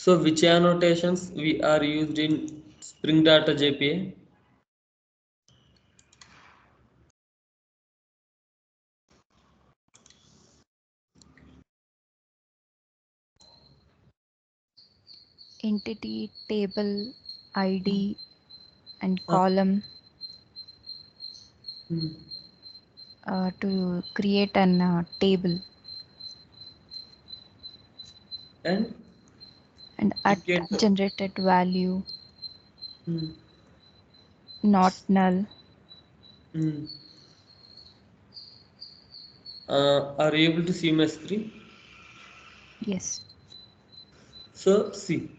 So which annotations we are used in Spring Data JPA? Entity, table, ID, and column to create an table. And at generated value, not null. Are you able to see my screen? Yes. So see,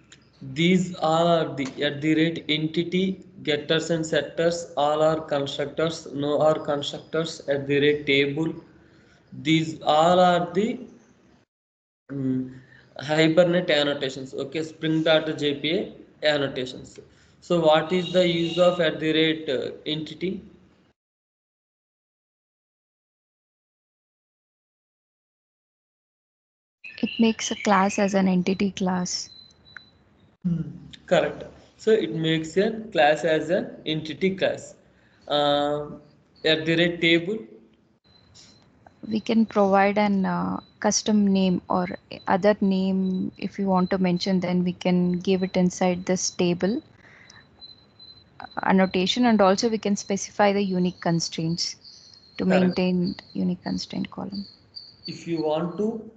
these all are the at the rate entity, getters and setters, all are constructors, no are constructors, at the rate table. These all are the Hibernate annotations. Okay, Spring Data JPA annotations. So what is the use of at the rate entity? It makes a class as an entity class. Correct. So it makes a class as an entity class. At the rate table. We can provide an custom name or other name if you want to mention, then we can give it inside this table annotation, and also we can specify the unique constraints to Correct. maintain unique constraint column. If you want to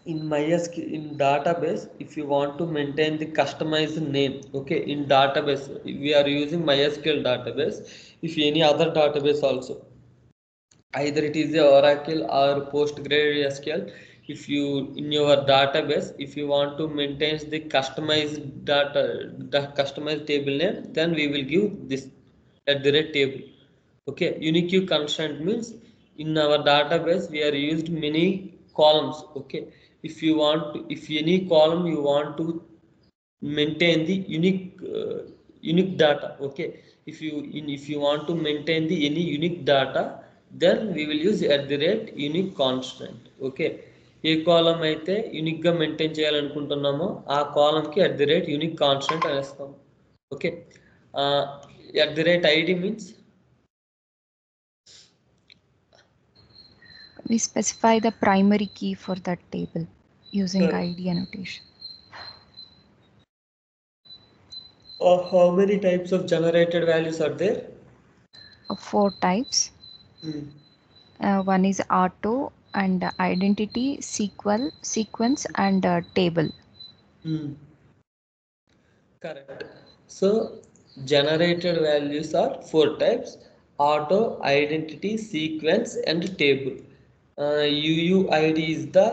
in MySQL in database, if you want to maintain the customized name, okay, in database we are using MySQL database. If any other database also, either it is a Oracle or PostgreSQL, if you in your database, if you want to maintain the customized data, the customized table name, then we will give this at the rate table. Okay, unique constraint means in our database we are used many columns. Okay, if you want to, if any column you want to maintain the unique data. Okay, if you want to maintain the any unique data, then we will use at the rate unique constant. Okay, ఏ కాలం అయితే యూనిక్గా maintain చేయాలనుకుంటున్నామో ఆ కాలంకి at the rate unique constant అనేస్తాం. Okay, at the rate ID means We specify the primary key for that table using ID annotation. how many types of generated values are there? 4 types. One is auto and identity, sequence and table. Correct. So generated values are 4 types: auto, identity, sequence and table. UUID is the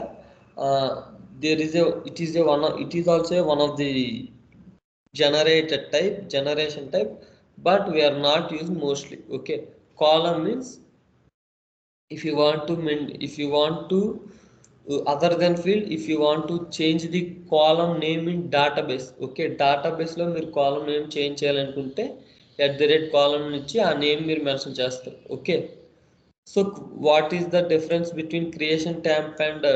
there is a it is a one of, it is also one of the generated type, generation type, but we are not using mostly. Okay, column means if you want to if you want to other than field, if you want to change the column name in database. Okay, database లో మీరు column name change చేయాలనుకుంటే at the rate column నుంచి ఆ name మీరు mention చేస్తారు. Okay, so what is the difference between creation stamp and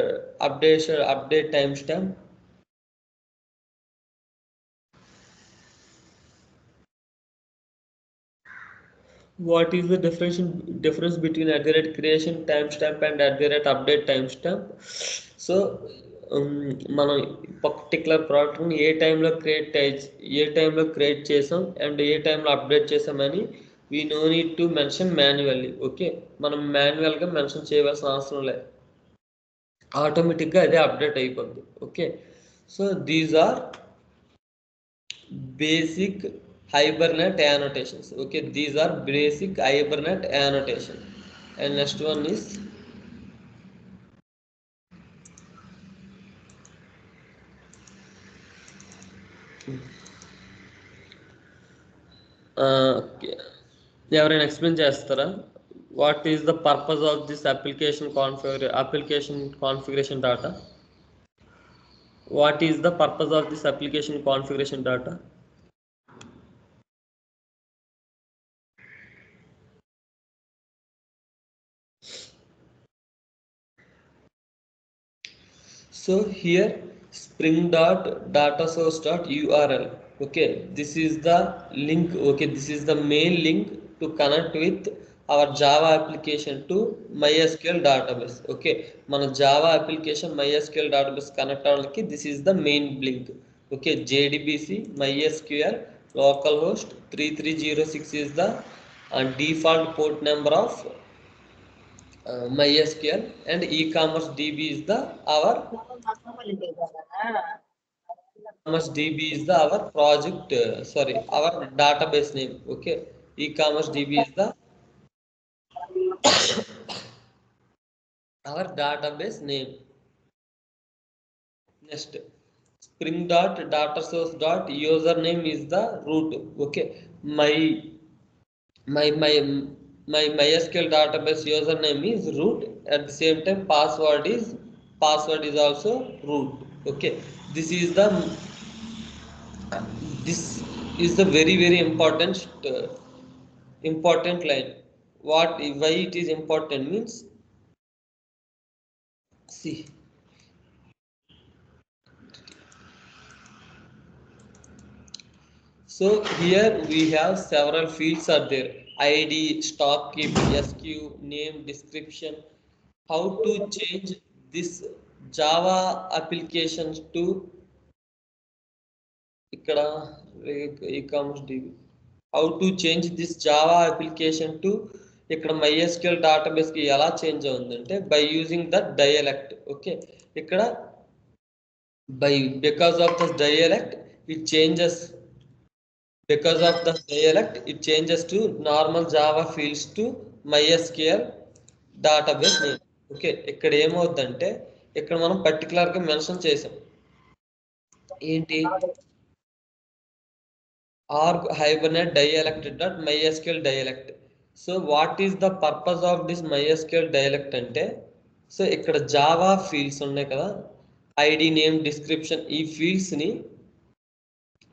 update time stamp? What is the difference between at the rate creation timestamp and at the rate update timestamp? So మనం particular ప్రోడక్ట్ని ఏ టైంలో create చేసాం and ఏ టైంలో update చేసామని we know need to mention manually. Okay, మనం మాన్యువల్గా mention చేయవలసిన అవసరం లేదు, ఆటోమేటిక్గా అదే అప్డేట్ అయిపోద్ది. Okay, so these are basic Hibernate annotations. Okay, these are basic Hibernate annotation. And next one is ఎవరైనా ఎక్స్ప్లెయిన్ చేస్తారా? What is the purpose of this application configuration data? What is the purpose of this application configuration data? So here spring.datasource.url. Okay, this is the link. Okay, this is the main link to connect with our Java application to MySQL database. Okay, మన Java application MySQL database connect అవ్వడానికి this is the main link. Okay, JDBC MySQL localhost 3306 is the default port number of MySQL, and e-commerce DB is the our DB is the our project our database name. Okay, e-commerce DB is the our database name. Next, spring.datasource.username is the root. Okay, my my my my MySQL database username is root. At the same time, password is also root. Okay, this is the this is the very important line. Why it is important means, see, so here we have several fields are there: id, stock keep, sq, name, description. How to change this Java applications to ఇక్కడ e-commerce DB. How to change this Java application to ఇక్కడ MySQL database కి ఎలా change అవుతుందంటే by using the dialect. Okay, ఇక్కడ because of the dialect it changes to normal Java fields to MySQL database name. Okay, ఇక్కడ ఏమవుతుందంటే ఇక్కడ మనం పర్టికులర్గా మెన్షన్ చేసాం ఏంటి, org hibernate dialect.mysql dialect. So what is the purpose of this MySQL dialect అంటే, so ఇక్కడ జావా ఫీల్డ్స్ ఉన్నాయి కదా, ఐడి, నేమ్, డిస్క్రిప్షన్, ఈ ఫీల్డ్స్ని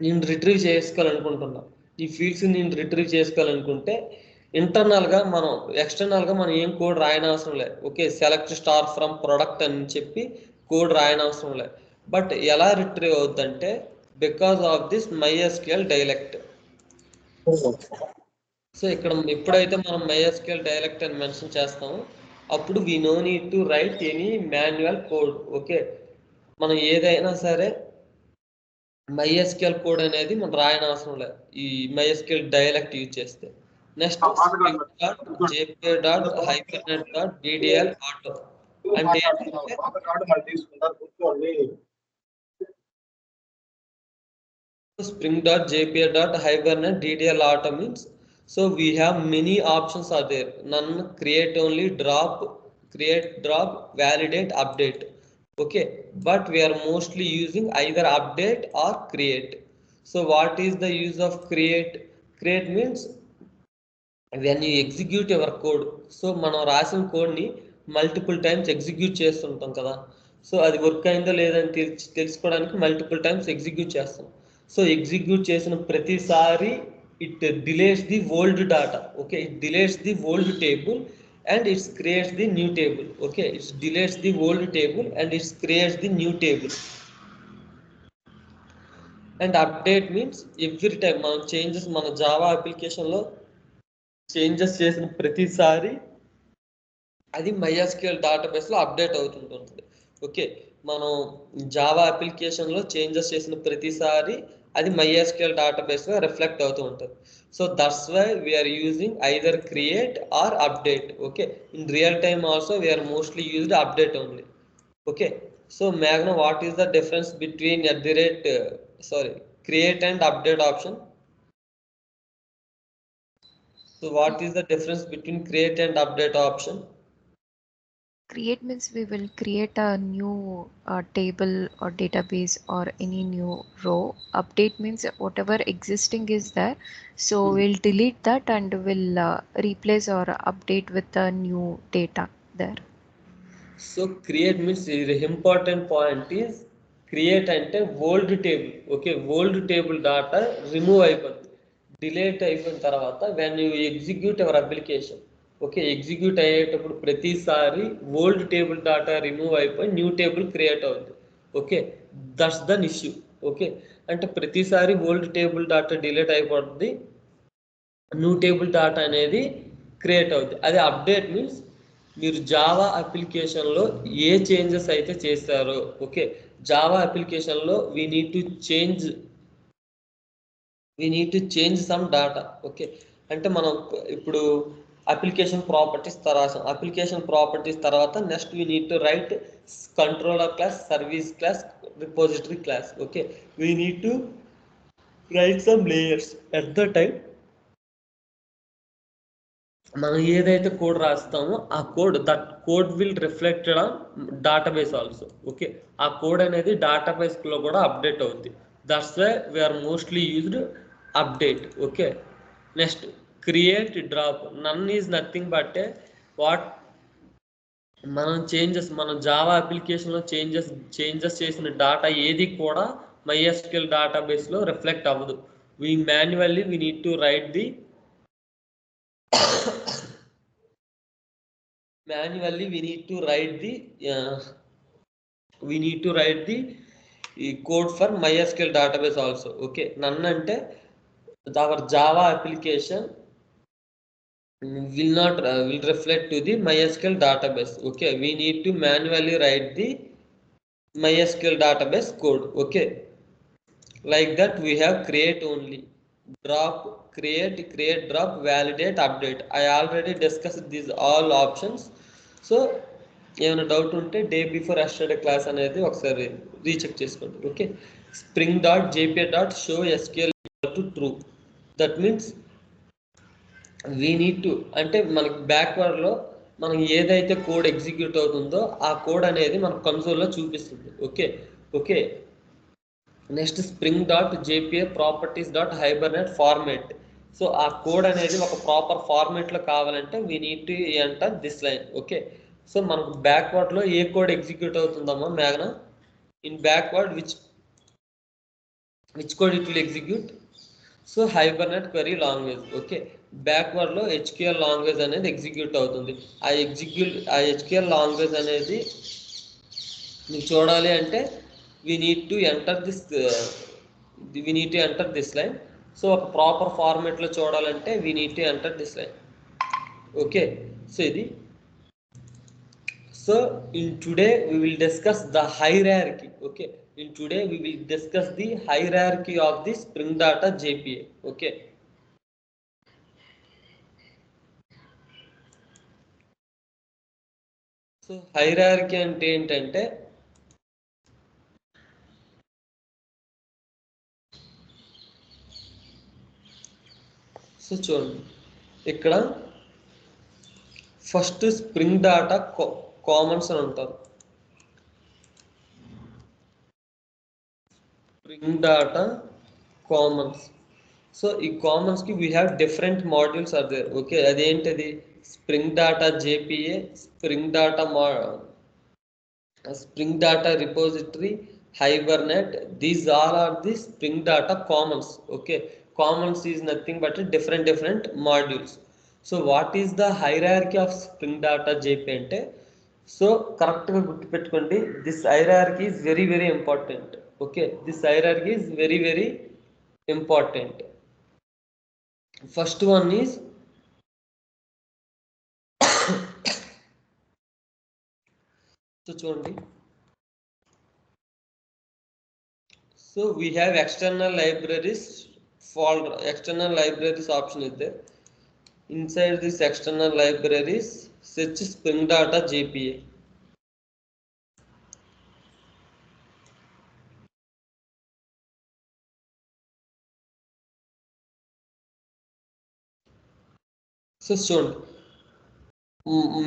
నేను రిట్రీవ్ చేసుకోవాలనుకుంటున్నా. ఈ ఫీల్డ్స్ని నేను రిట్రీవ్ చేసుకోవాలనుకుంటే ఎక్స్టర్నల్గా మనం ఏం కోడ్ రాయనవసరం లేదు. Okay, select star from product అని చెప్పి కోడ్ రాయనవసరం లేదు. బట్ ఎలా రిట్రీవ్ అవుతుందంటే because of this MySQL dialect. So ఇక్కడ ఎప్పుడైతే మనం MySQL dialect అని మెన్షన్ చేస్తామో అప్పుడు we no need to write any manual code. Okay, మనం ఏదైనా సరే MySQL కోడ్ అనేది మనం రాయనవసరం లేదు ఈ MySQL dialect యూజ్ చేస్తే. నెక్స్ట్ spring.jpa.hibernate.ddl auto అంటే spring.jpa.hibernate.ddl auto means, so we have many options are there: none, create only, drop, validate, update. Okay, but we are mostly using either update or create. So what is the use of create means when you execute your code, so మనం రాసిన కోడ్ని multiple times execute చేస్తుంటాం కదా, so అది work అయిందో లేదని తెలుసుకోవడానికి multiple times execute చేస్తాం. సో ఎగ్జిక్యూట్ చేసిన ప్రతిసారి it deletes the old data. Okay, it deletes the old table and it creates the new table. Okay, it deletes the old table and it creates the new table. And update means every time మనం changes మన Java అప్లికేషన్లో changes చేసిన ప్రతిసారి అది MySQL database update అవుతుంటుంది. Okay, మనం Java అప్లికేషన్లో changes చేసిన ప్రతిసారి అది MySQL database రిఫ్లెక్ట్ అవుతూ ఉంటుంది. So that's why we are using either create or update. Okay, in real time also we are mostly used update only. Okay, so Magna, what is the difference between create and update option? So what is the difference between create and update option? Create means we will create a new table or database or any new row. Update means whatever existing is there, so we'll delete that and we'll replace or update with the new data there. So create means the important point is create అంటే old table. Okay, old table data remove అయిపోతుంది, delete అయిపోయిన తర్వాత when you execute your application, okay, execute అయ్యేటప్పుడు ప్రతిసారి old table data remove అయిపోయి new table create అవుతుంది. Okay, that's then issue. Okay, అంటే ప్రతిసారి ఓల్డ్ టేబుల్ డాటా డిలీట్ అయిపోతుంది, న్యూ టేబుల్ డాటా అనేది క్రియేట్ అవుతుంది. అది అప్డేట్ మీన్స్ మీరు జావా అప్లికేషన్లో ఏ చేంజెస్ అయితే చేస్తారో, ఓకే, జావా అప్లికేషన్లో we need to change some data. Okay, అంటే మనం ఇప్పుడు అప్లికేషన్ ప్రాపర్టీస్ తర్వాత next we need to write controller class, service class, repository class. Okay, we need to write some layers. At the time మనం ఏదైతే code రాస్తామో ఆ code will reflected on database also. Okay, ఆ code అనేది డేటాబేస్లో కూడా update అవుతుంది. That's why we are mostly used update. Okay, next create drop. None is nothing but what మన జావా అప్లికేషన్లో చేంజెస్ చేసిన డాటా ఏది కూడా MySQL డేటాబేస్లో రిఫ్లెక్ట్ అవ్వదు. We need to write the manually we need to write the code for MySQL database also. Okay, none ante our Java application will reflect to the MySQL database. Okay, we need to manually write the MySQL database code. Okay, like that we have create only, drop, create, drop, validate, update. I already discussed these all options. So ఏమైనా doubt ఉంటే day before yesterday class అనేది ఒకసారి recheck చేసుకోండి. Okay, spring.jpa.show SQL to true. That means we need to, అంటే మనకి బ్యాక్వర్డ్లో మనం ఏదైతే code execute అవుతుందో ఆ కోడ్ అనేది మన కన్సోల్లో చూపిస్తుంది. Okay, next spring.jpa properties.hibernate format. So ఆ కోడ్ అనేది ఒక ప్రాపర్ ఫార్మేట్లో కావాలంటే we need to enter this line. Okay, so మనకు బ్యాక్వర్డ్లో ఏ కోడ్ ఎగ్జిక్యూట్ అవుతుందమ్మా మ్యాగ్నా? In backward which code it will execute? So Hibernate query language. Okay, బ్యాక్వర్డ్లో HQL లాంగ్వేజ్ అనేది ఎగ్జిక్యూట్ అవుతుంది. ఆ HQL లాంగ్వేజ్ అనేది మీకు చూడాలి అంటే we need to enter this line. So ఒక ప్రాపర్ ఫార్మేట్లో చూడాలంటే we need to enter this line. Okay, so ఇది. So in today we will discuss the hierarchy. Okay, in today we will discuss the hierarchy of the Spring Data JPA. Okay, so hierarchy అంటే ఏంటంటే so చూడండి ఇక్కడ first spring Data Commons అని ఉంటారు. Spring Data commons. So ఈ కామన్స్కి we have different modules are there. Okay, అదేంటది? Spring Data JPA, Spring Data repository, Hibernate. These all are the Spring Data commons. Okay, commons is nothing but different modules. So what is the hierarchy of Spring Data JPA అంటే, so కరెక్ట్గా గుర్తుపెట్టుకోండి, this hierarchy is very important. Okay, this hierarchy is very important. First one is so చూడండి, so we have external libraries folder. External libraries option is there. Inside this external libraries, search Spring Data JPA. So చూడండి,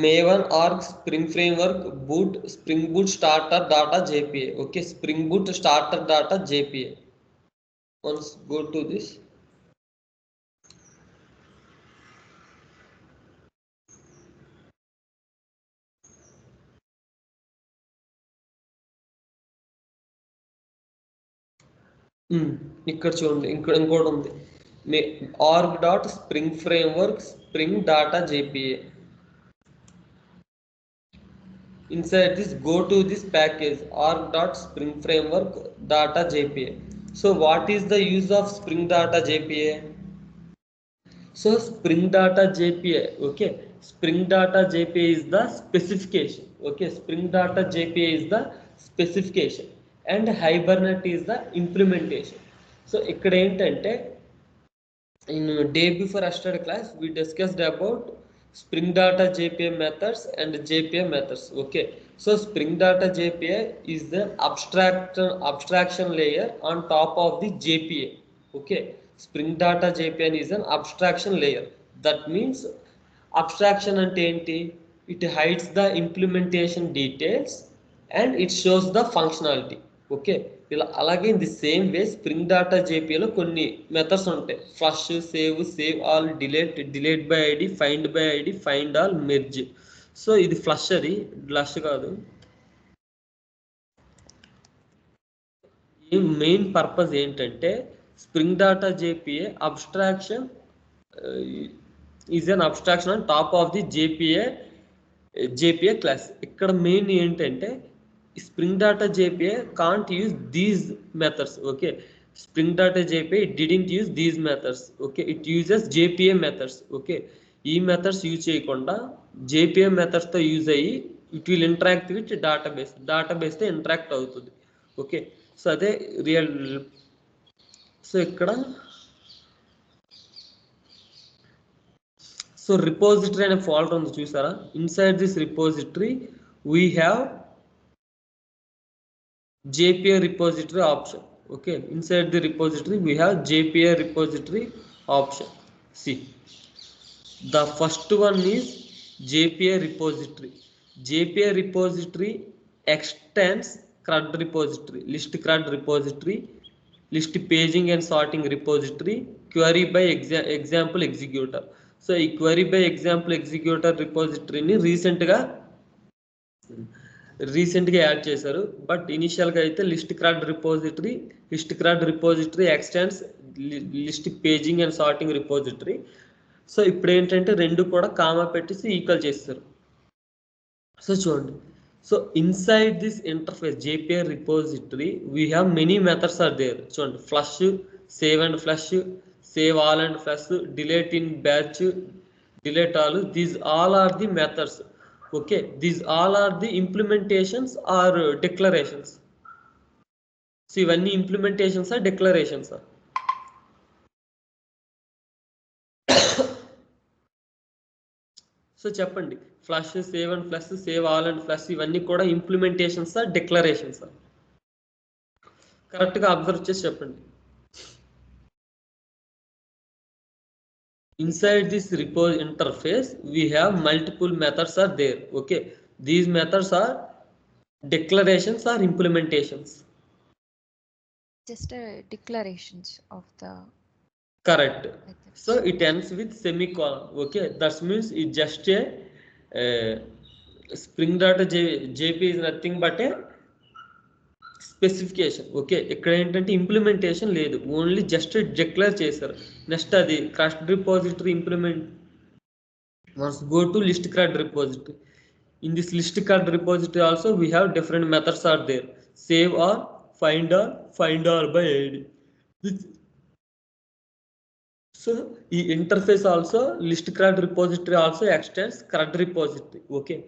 Maven org Spring Framework boot Spring Boot starter data JPA. Okay, Spring Boot starter data JPA. Once go to this, ఇక్కడ చూడండి, ఇంకోటి ఉంది, org.spring framework spring data JPA. inside this go to this package org.spring-framework-data-jpa. So what is the use of Spring Data JPA? So Spring Data JPA, okay. Spring Data JPA is the specification. Okay, Spring Data JPA is the specification and Hibernate is the implementation. So ఇక్కడ ఏంటంటే in day before yesterday class we discussed about Spring Data JPA methods and JPA methods. Okay, so Spring Data JPA is the abstraction layer on top of the JPA. Okay, Spring Data JPA is an abstraction layer. That means abstraction ante enti, it hides the implementation details and it shows the functionality. Okay, ఇలా అలాగే in the same way Spring Data జేపీలో కొన్ని methods ఉంటాయి. Flush, save all, delete by ID, find by ID, find all, merge. So ఇది flush, అది flush కాదు. ఈ main purpose ఏంటంటే Spring Data JPA abstraction is an abstraction on top of the JPA class. ఇక్కడ main ఏంటంటే Spring Data JPA can't use these methods. Okay, Spring Data JPA it didn't use these methods. Okay, it uses JPA methods. Okay, ఈ methods use చేయకుండా JPA మెథడ్స్తో use అయ్యి it will interact with డేటాబేస్తో interact అవుతుంది. Okay, so అదే real. So ఇక్కడ so repository అనే folder ఉంది చూసారా. Inside this repository we have JPA repository option. Okay, inside the repository we have JPA repository option. See, the first one is JPA repository. JPA repository extends CRUD repository, list CRUD repository, list paging and sorting repository, query by example executor. So ఈ query by example executor repository ni రీసెంట్గా add చేశారు. But ఇనిషియల్గా అయితే list CRUD repository extends list paging and sorting repository. So ఇప్పుడు ఏంటంటే రెండు కూడా comma పెట్టేసి ఈక్వల్ చేస్తారు. సో చూడండి, so inside this interface JPA repository we have many methods are there. చూడండి, flush, save and flush, save all and flush, delete in batch, delete all, these all are the methods. Okay, these all are the implementations or declarations. See, ఇవన్నీ implementations are declarations are. So చెప్పండి, flush, save and flush, save all and flush ఇవన్నీ కూడా implementations are declarations? కరెక్ట్గా observe చేసి చెప్పండి. Inside this repo interface we have multiple methods are there. Okay, these methods are declarations or implementations? Just declarations of the correct methods. So it ends with semicolon. Okay, that means it just a Spring Data JP is nothing but a specification. Okay, ఇక్కడ ఏంటంటే implementation లేదు, only just declare చేశారు. Next అది CRUD repository implement must go to list CRUD repository. In this list CRUD repository also we have different methods are there. Save all, find all by ID. So ఈ interface also list CRUD repository also extends CRUD repository. Okay,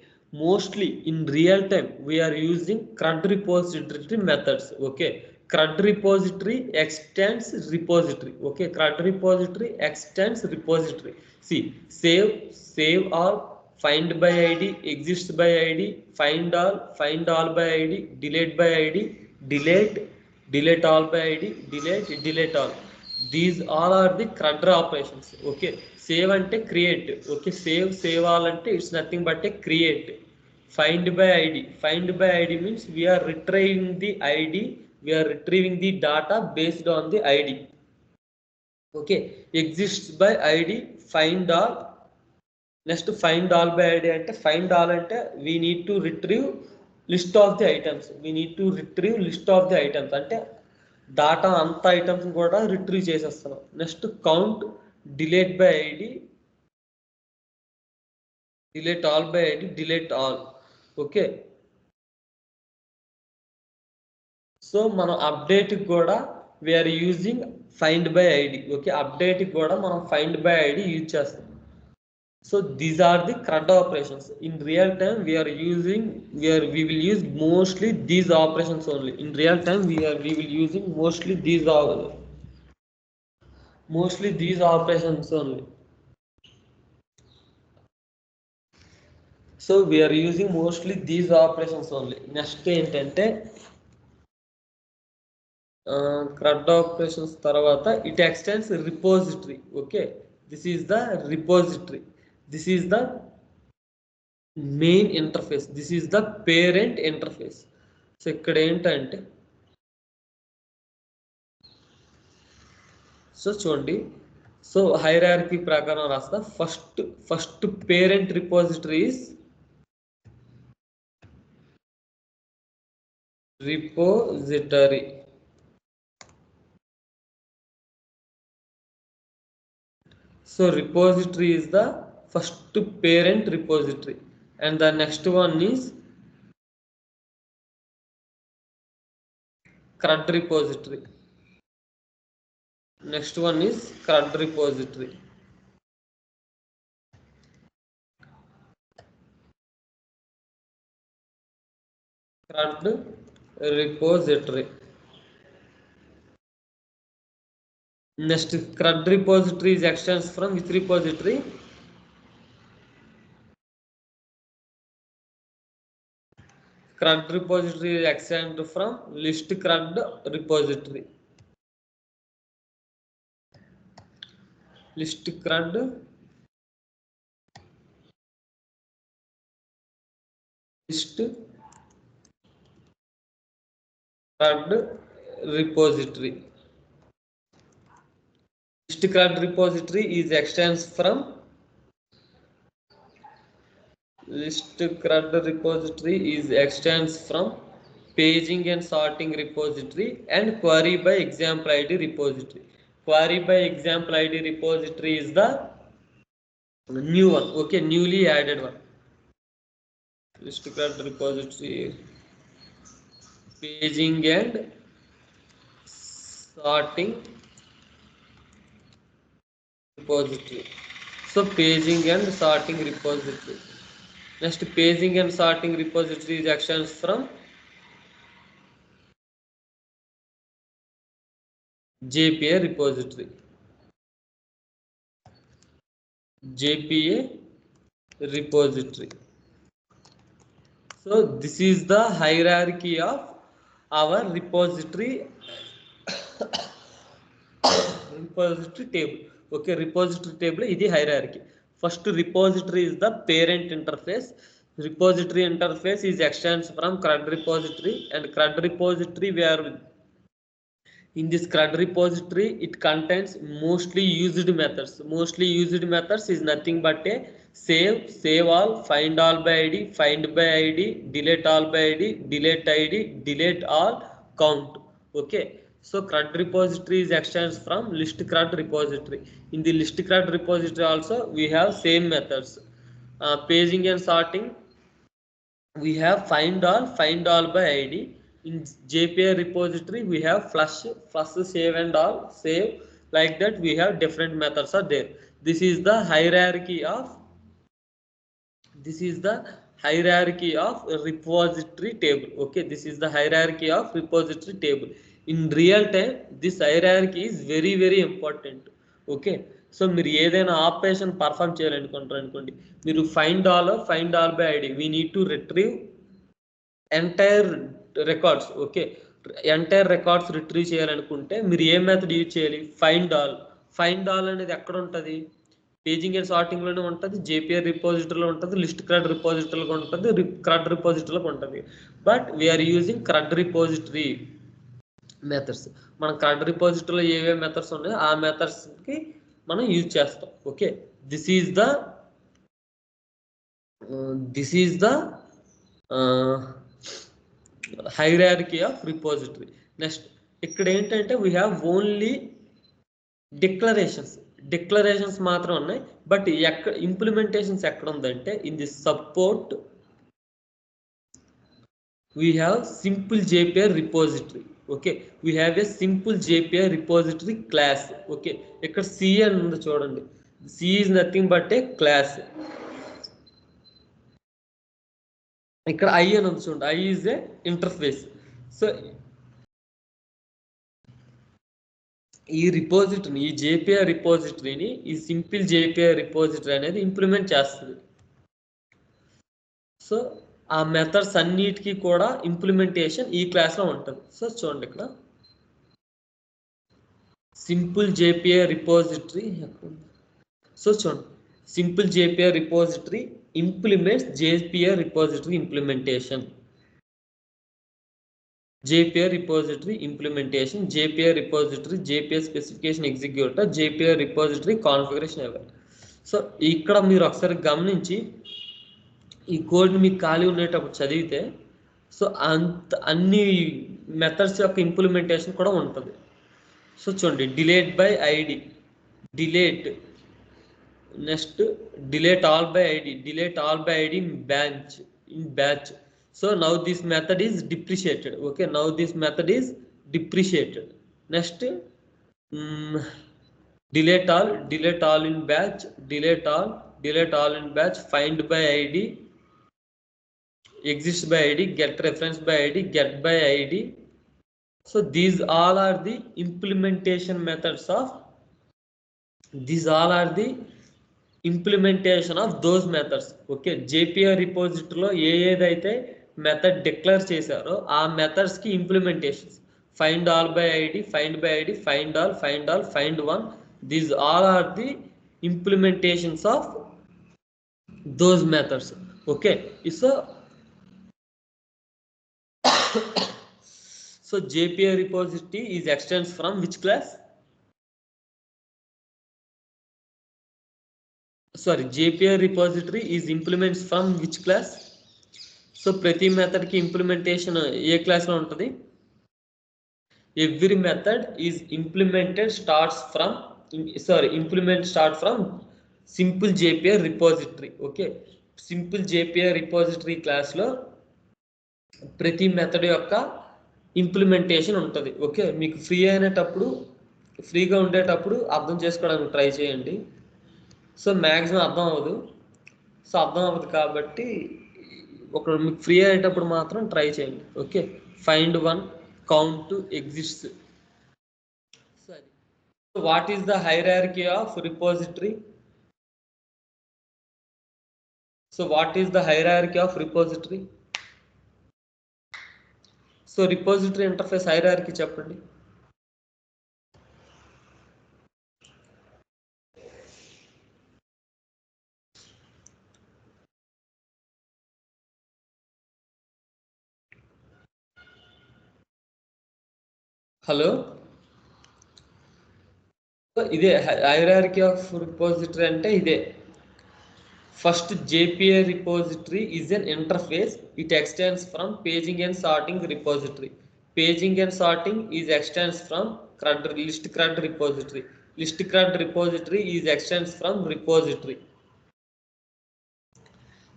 mostly in real time we are using CRUD repository methods. Okay, CRUD repository extends repository. Okay, CRUD repository extends repository. See, save all, find by id, exists by id, find all by id, delete by id, delete all by id, delete all. These all are the CRUD operations. Okay, save ante create. Okay, save all ante it's nothing but a create. Find by id means we are retrieving the id, we are retrieving the data based on the id. Okay, exists by id, find all. Next, find all by id ante we need to retrieve list of the items. అంటే data అంత items కూడా retrieve చేసేస్తున్నాం. Next count, delete by ID, delete all by ID, delete all. Okay, so మనం update కూడా we are using find by ID. Okay, update కూడా మనం find by ID use చేస్తాం. So these are the CRUD operations. In real time, we will use mostly these operations only. In real time, we will using mostly these operations only. So we are using mostly these operations only. Next ఏంటంటే CRUD operations తర్వాత it extends repository. Okay, this is the repository. This is the main interface. This is the parent interface. So ఇక్కడ ఏంటంటే so చూడండి, so hierarchy ప్రకారం రాస్తా. First parent repositories repository. So repository is the first parent repository, and the next one is CRUD repository. Next one is CRUD repository. CRUD repository. Next, CRUD repository is extends from which repository? CRUD repository is extended from list CRUD repository. List CRUD repository. List CRUD repository is extends from paging and sorting repository and query by example ID repository. Query by example ID repository is the new one. Okay, newly added one. List CRUD repository, paging and sorting repository. So paging and sorting repository. Next, paging and sorting repository is extends from JPA repository. JPA repository. So this is the hierarchy of our repository table. Okay, repository table is the hierarchy. First repository is the parent interface. Repository interface is extends from CRUD repository, and CRUD repository in this CRUD repository it contains mostly used methods. Mostly used methods is nothing but a save all, find all by ID, find by ID, delete all by ID, delete all, count. Okay, so CRUD repository is extends from list CRUD repository. In the list CRUD repository also we have same methods. Paging and sorting, we have find all by ID. In JPA repository we have flush, save and all, save, like that we have different methods are there. This is the hierarchy of repository table. Okay, this is the hierarchy of repository table. In real time this hierarchy is very very important. Okay, so మీరు ఏదైనా operation perform చేయాలనుకుంటారు అనుకోండి, మీరు find all by ID, we need to retrieve entire records. Okay, entire records retrieve చేయాలనుకుంటే మీరు ఏ method use చేయాలి? Find all అనేది ఎక్కడ ఉంటుంది? పేజింగ్ అండ్ సార్టింగ్ లోనే ఉంటుంది, JPA రిపోజిటరీలో ఉంటుంది, లిస్ట్ CRUD రిపోజిటరీలో ఉంటుంది, CRUD రిపోజిటరీలో ఉంటుంది. But we are using CRUD repository methods. మనం CRUD రిపోజిటరీలో ఏవే మెథడ్స్ ఉన్నాయో ఆ మెథడ్స్కి మనం యూజ్ చేస్తాం. Okay, this is the hierarchy of repository. Next, ఇక్కడ ఏంటంటే we have only డిక్లరేషన్స్ మాత్రం ఉన్నాయి. బట్ ఎక్కడ ఇంప్లిమెంటేషన్స్ ఎక్కడ ఉందంటే in the support we have simple JPA repository. Okay, we have a simple JPI repository class. Okay, ఇక్కడ C అని ఉంది చూడండి, C is nothing but a class. ఇక్కడ ఐ అని ఉంది చూడండి, I is a interface. So ఈ రిపోజిటరీని, ఈ జేపీఐ రిపోజిటరీని, ఈ సింపుల్ జేపీఐ రిపోజిటరీ అనేది ఇంప్లిమెంట్ చేస్తుంది. సో ఆ మెథడ్స్ అన్నిటికీ కూడా ఇంప్లిమెంటేషన్ ఈ క్లాస్లో ఉంటుంది. సో చూడండి ఇక్కడ సింపుల్ జేపీఐ రిపోజిటరీ. సో చూడండి, simple JPI repository implements JPI repository implementation. JPI repository implementation, JPI repository, JPI specification executor, JPI repository configuration eval. So ఇక్కడ మీరు ఒకసారి గమనించి ఈ కోడ్ని మీకు ఖాళీ ఉండేటప్పుడు చదివితే సో అన్ని మెథడ్స్ యొక్క ఇంప్లిమెంటేషన్ కూడా ఉంటుంది. సో చూడండి, delete by ID, delete, next delete all by ID, delete all by ID in batch. So now this method is depreciated. Okay, now this method is depreciated. Next, delete all in batch, delete all in batch, find by id, exist by id, get reference by id, get by id. So these all are the implementation methods of, these all are the implementation of those methods. Okay, JPI రిపోజిటరీలో ఏదైతే method declare చేశారో ఆ మెథడ్స్కి implementations. Find all by ID, find by ID, find all, find one, these all are the implementations of those methods. Okay, so JPI repository is extends from which class? Sorry, JPI repository is implements from which class? So ప్రతి method కి implementation ఏ class లో ఉంటుంది? Every method is implemented starts from simple JPI repository. Okay, simple JPI repository class లో ప్రతి method యొక్క implementation ఉంటుంది. Okay, మీకు ఫ్రీగా ఉండేటప్పుడు అర్థం చేసుకోవడానికి ట్రై చేయండి. సో మ్యాక్సిమం అర్థం అవ్వదు కాబట్టి మీకు ఫ్రీ అయ్యేటప్పుడు మాత్రం ట్రై చేయండి. Okay, find one, count, exists. So what is the hierarchy of repository? So what is the hierarchy of repository? So repository interface hierarchy చెప్పండి. హలో, ఇదే హైరార్కీ ఆఫ్ రిపోజిటరీ అంటే ఇదే. First, JPI repository is an interface. It extends from paging and sorting repository. Paging and sorting is extends from list CRUD repository. List CRUD repository is extends from repository.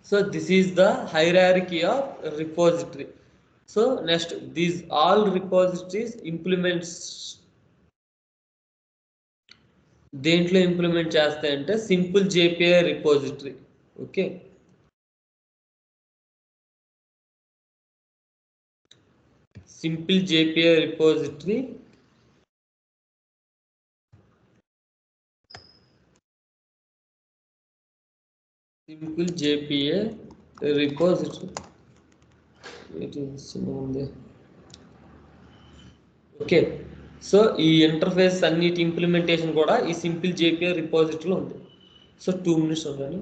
So this is the hierarchy of repository. So next, these all repositories implements దేంట్లో implement చేస్తాయంటే simple JPI repository. Okay, simple JPI repository okay, so ఈ interface అన్నిటి implementation కూడా ఈ simple JPI రిపోజిటరీలో ఉంది. So 2 minutes ఉందని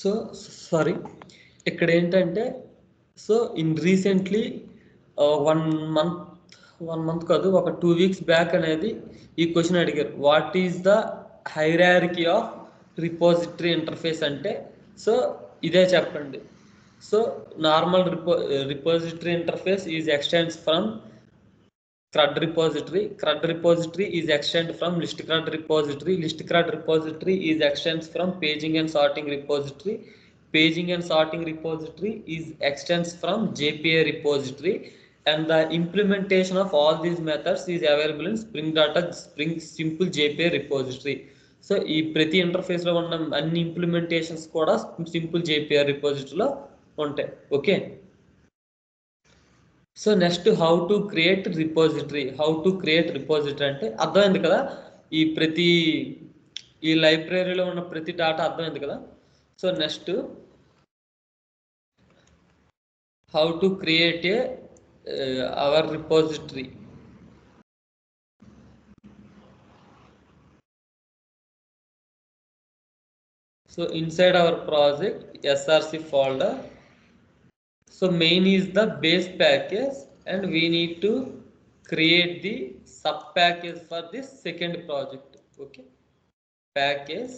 so sorry, ఇక్కడ ఏంటంటే, so in recently one month 1 month కాదు, ఒక 2 వీక్స్ బ్యాక్ అనేది ఈ క్వశ్చన్ అడిగారు, what is the hierarchy of repository interface అంటే, సో ఇదే చెప్పండి. So normal repository interface is extends from CRUD repository. CRUD repository is extend from list CRUD repository. List CRUD repository is extends from paging and sorting repository. Paging and sorting repository is extends from JPA repository. And the implementation of all these methods is available in Spring Data Spring Simple JPA repository. So ఈ ప్రతి ఇంటర్ఫేస్లో ఉన్న అన్ని implementations కూడా simple JPA రిపోజిటరీలో ఉంటాయి. Okay, so next how to create repository. అంటే అర్థమైంది కదా, ఈ లైబ్రరీలో ఉన్న ప్రతి డాటా అర్థమైంది కదా. So next how to create our repository. So inside our project SRC folder. So main is the base package and we need to create the sub package for this second project. Okay, package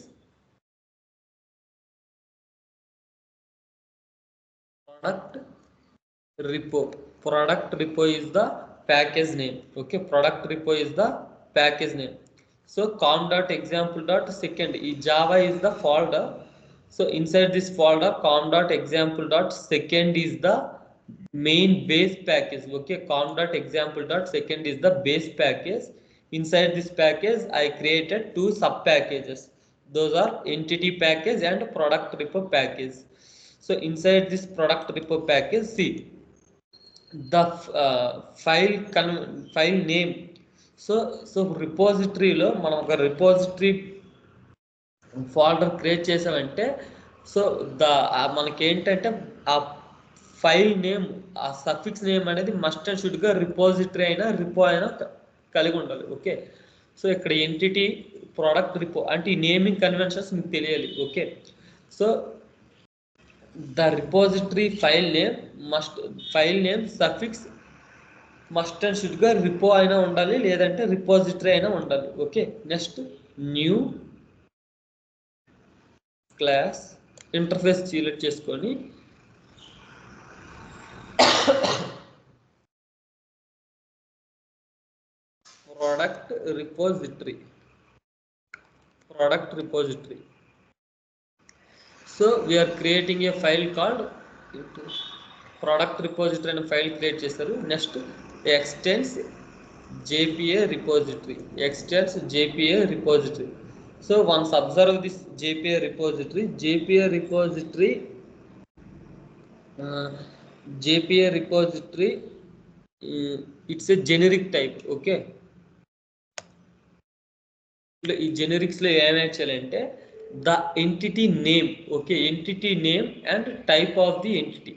product repo is the package name. Okay, product repo is the package name. So com.example.second, Java is the folder. So inside this folder com.example.second is the main base package. Okay, com.example.second is the base package. Inside this package I created 2 sub packages. Those are entity package and product repo package. So inside this product repo package, see the file name. So రిపోజిటరీలో మనం ఒక repository folder create చేసామంటే, so మనకేంటంటే ఆ file name, ఆ suffix name అనేది must and షుడ్గా repository అయినా రిపో అయినా కలిగి ఉండాలి. ఓకే, సో ఇక్కడ ఎంటిటీ ప్రోడక్ట్ రిపో అంటే ఈ నేమింగ్ కన్వెన్షన్స్ మీకు తెలియాలి. Okay, so the repository file name suffix must and షుడ్గా రిపో అయినా ఉండాలి, లేదంటే రిపోజిటరీ అయినా ఉండాలి. Okay, next new class interface select చేసుకొని product repository. So we are creating a file called product repository and file create చేస్తారు. Next extends JPA repository. So once observe this JPA repository, it's a generic type. Okay, ఈ జెనరిక్స్లో ఏమేమి చేయాలంటే the entity name. Okay, entity name and type of the entity.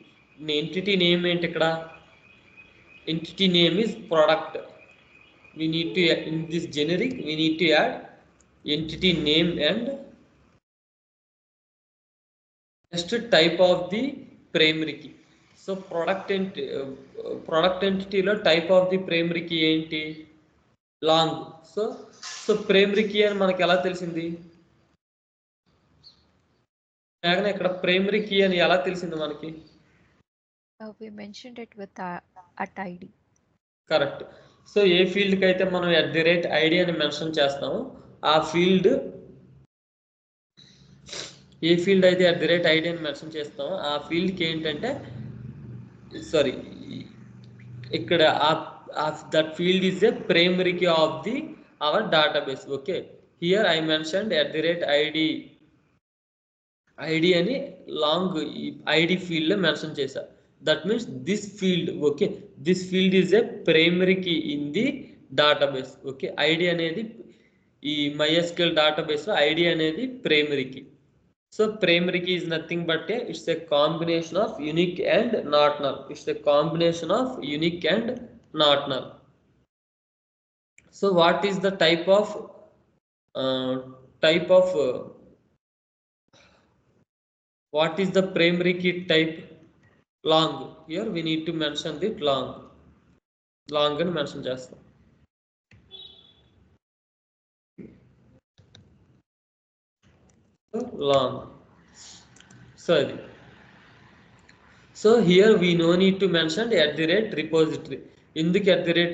Entity name ఏంటి ఇక్కడ? Entity name is product. we need to in this generic we need to add entity name and next type of the primary key. So product entity లో type of the primary key ఏంటి? Long. So primary key అని మనకి ఎలా తెలిసింది? ఇక్కడ primary key అని ఎలా తెలిసింది మనకి? We mentioned it with @id. Correct. So ఏ ఫీల్డ్కి అయితే మనం @id అని మెన్షన్ చేస్తామో ఆ ఫీల్డ్, ఏ ఫీల్డ్ అయితే @id అని మెన్షన్ చేస్తామో ఆ ఫీల్డ్కి ఏంటంటే, సారీ, ఇక్కడ that field is a primary key of our database. Okay, here I mentioned id అని లాంగ్ id ఫీల్డ్ లో మెన్షన్ చేశా. That means this field, okay, this field is a primary key in the database. Okay, id అనేది ఈ MySQL database లో id అనేది primary key. So primary key is nothing but it's a combination of unique and not null. So what is the type of What is the primary key type? Long. Here we need to mention the long and mention చేస్తాం. Long. So here we no need to mention @repository. ఎందుకు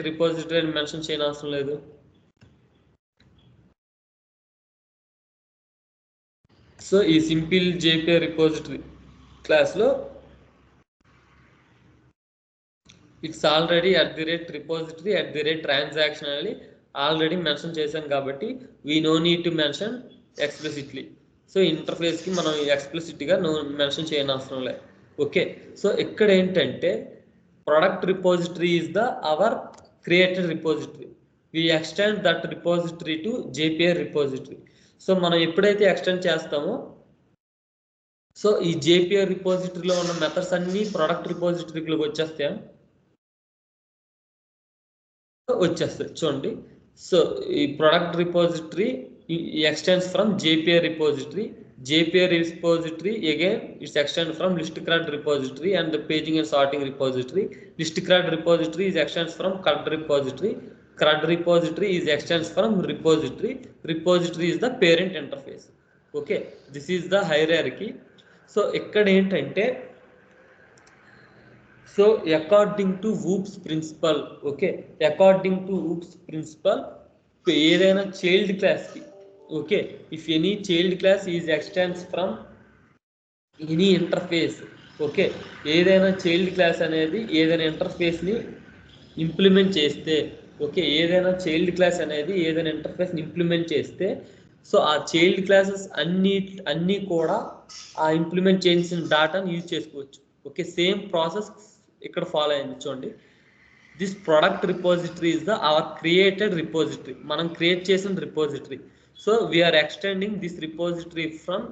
@repository అని mention చేయని అవసరం లేదు? So ఈ simple JPA repository class లో it's already @repository @transaction అని already mention చేశాం కాబట్టి we know need to mention explicitly. So interface కి మనం ఎక్స్ప్లిసిట్ గా మెన్షన్ చేయని అవసరం లేదు. ఓకే, సో ఇక్కడ ఏంటంటే product repository is the our created repository. We extend that repository to JPA repository. So మనం ఎప్పుడైతే ఎక్స్టెండ్ చేస్తామో సో ఈ JPA రిపోజిటరీలో ఉన్న మెథడ్స్ అన్ని ప్రొడక్ట్ రిపోజిటరీలోకి వచ్చేస్తాయి. చూడండి. సో ఈ product repository extends from JPA repository. JPA repository again it's extend from list-CRUD repository and the paging and sorting repository. List-CRUD repository is extends from CRUD repository. CRUD repository is extends from repository. Repository is the parent interface. Okay, this is the hierarchy. So ఇక్కడ ఏంటంటే so according to OOPS principle, okay, according to OOPS principle ఏదైనా child క్లాస్కి, okay, if any child class is extends from any interface, okay, ఏదైనా child class అనేది ఏదైనా ఇంటర్ఫేస్ని implement చేస్తే, okay, ఏదైనా చైల్డ్ క్లాస్ అనేది ఏదైనా ఇంటర్ఫేస్ని ఇంప్లిమెంట్ చేస్తే సో ఆ చైల్డ్ క్లాసెస్ అన్నీ కూడా ఆ ఇంప్లిమెంట్ చేసిన డాటాని యూజ్ చేసుకోవచ్చు. ఓకే, సేమ్ ప్రాసెస్ ఇక్కడ ఫాలో అయింది. చూడండి, this product repository is the our created repository. మనం క్రియేట్ చేసిన repository. So we are extending this repository from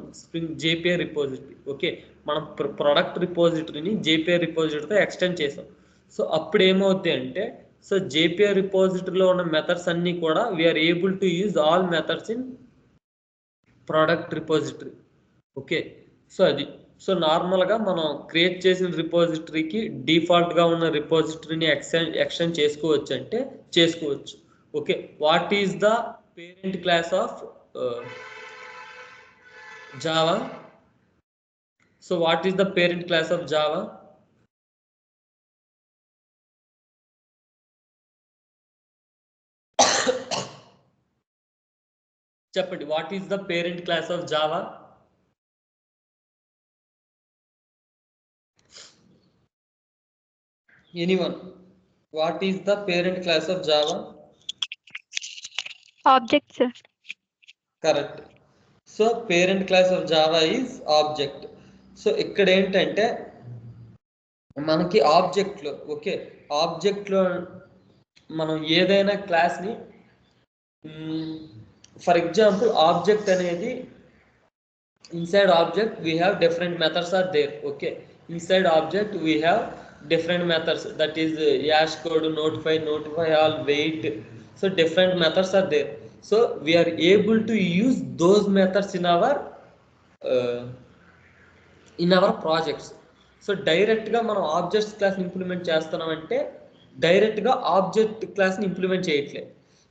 JPA repository. Okay, మనం ప్రొడక్ట్ రిపోజిటరీని JPA రిపోజిటరీతో ఎక్స్టెండ్ చేసాం. సో అప్పుడు ఏమవుతాయి అంటే సో JPA రిపోజిటరీలో ఉన్న మెథడ్స్ అన్నీ కూడా we are able to use all methods in product repository. Okay, so అది. సో నార్మల్గా మనం క్రియేట్ చేసిన రిపోజిటరీకి డిఫాల్ట్గా ఉన్న రిపోజిటరీని ఎక్స్టెండ్ చేసుకోవచ్చు అంటే చేసుకోవచ్చు. Okay, what is the parent class of Java? So what is the parent class of Java? చెప్పండి, what is the parent class of Java? Anyone? What is the parent class of Java? Object, sir. Correct. So parent class of Java is object. So ఇక్కడ ఏంటంటే మనకి object లో, okay, object లో మనం ఏదైనా క్లాస్ని for example object అనేది inside object we have different methods are there. Okay, inside object we have different methods, that is hash code, notify all, wait. So different methods are there. So we are able to use those methods in our projects. So direct ga మనం objects class implement చేస్తున్నాం అంటే direct గా object class ని implement చేయట్లేదు.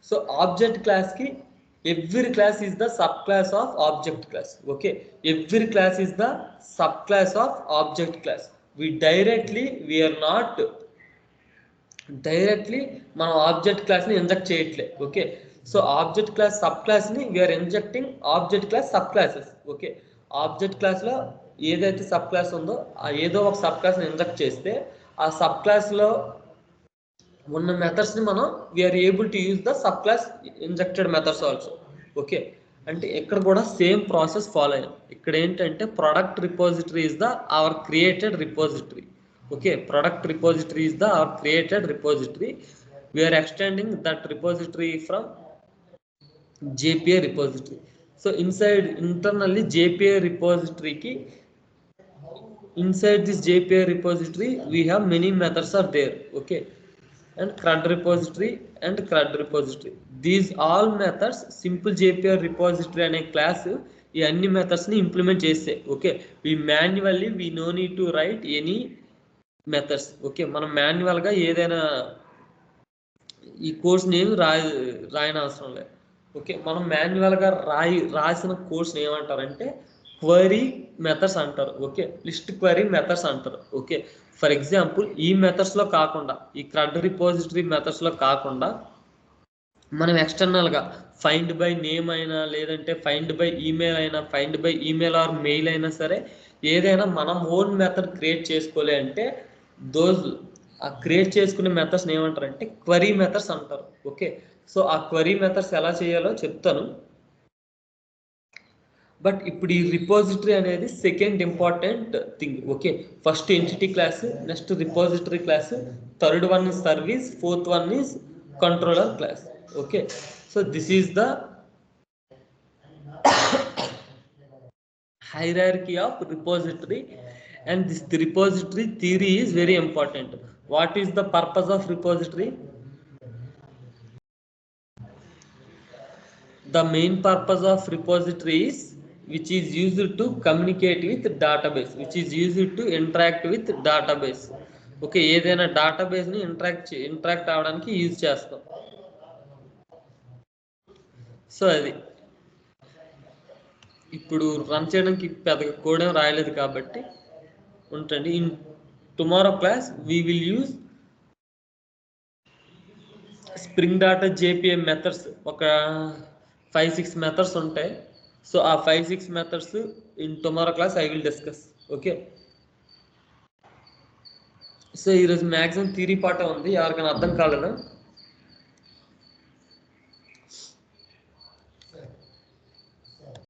So object class కి every class is the subclass of object class. Okay, every class is the subclass of object class. We are not directly మన object class ని inject చేయట్లేదు. Okay, so object class sub class ని we are injecting object class sub classes. Okay, object class లో ఏదైతే sub class ఉందో ఆ ఏదో ఒక సబ్ క్లాస్ ని ఇంజెక్ట్ చేస్తే ఆ సబ్ క్లాస్ లో ఉన్న మెథడ్స్ ని మనం we are able to use the subclass injected methods also. Okay, అంటే ఇక్కడ కూడా సేమ్ ప్రాసెస్ ఫాలో అయ్యాం. ఇక్కడ ఏంటంటే product repository is the our created repository. Okay, product repository is the our created repository. We are extending that repository from JPA repository. So inside internally JPA repository ki inside this JPA repository we have many methods are there. Okay, and CRUD repository and CRUD repository, these all methods simple JPA repository ane class ఈ అన్ని మెథడ్స్ని implement చేస్తే okay we manually we no need to write any methods okay మనం మాన్యువల్గా ఏదైనా ఈ course name రాయని అవసరం లేదు ఓకే మనం మాన్యువల్గా రాసిన కోర్స్ని ఏమంటారంటే క్వరీ మెథడ్స్ అంటారు ఓకే లిస్ట్ క్వరీ మెథడ్స్ అంటారు ఓకే ఫర్ ఎగ్జాంపుల్ ఈ మెథడ్స్లో కాకుండా ఈ క్రడ్ రిపోజిటరీ మెథడ్స్లో కాకుండా మనం ఎక్స్టర్నల్గా ఫైండ్ బై నేమ్ అయినా లేదంటే ఫైండ్ బై ఈమెయిల్ అయినా find by email are mail అయినా సరే ఏదైనా మనం ఓన్ మెథడ్ క్రియేట్ చేసుకోలే అంటే ఆ క్రియేట్ చేసుకునే మెథడ్స్ని ఏమంటారంటే క్వరీ మెథడ్స్ అంటారు ఓకే సో ఆ క్వరీ మెథడ్స్ ఎలా చేయాలో చెప్తాను బట్ ఇప్పుడు ఈ రిపోజిటరీ అనేది second important thing okay first entity class next repository class third one is service fourth one is controller class okay so this is the hierarchy of repository and this the repository theory is very important. What is the purpose of repository? The main purpose of repository is which is used to communicate with database, which is used to interact with database. Okay, ఏదైనా database ని interact అవడానికి use చేస్తాం. So అది ఇప్పుడు run చేయడానికి పెద్దగా code ఏం రాయలేదు కాబట్టి ఉంటుంది in tomorrow class we will use spring data JPM methods ఒక 5-6 మెథడ్స్ ఉంటాయి సో ఆ 5-6 methods in tomorrow class I will discuss okay so ఈరోజు మ్యాక్సిమం థియరీ పార్ట్ ఉంది ఎవరికైనా అర్థం కాలేదా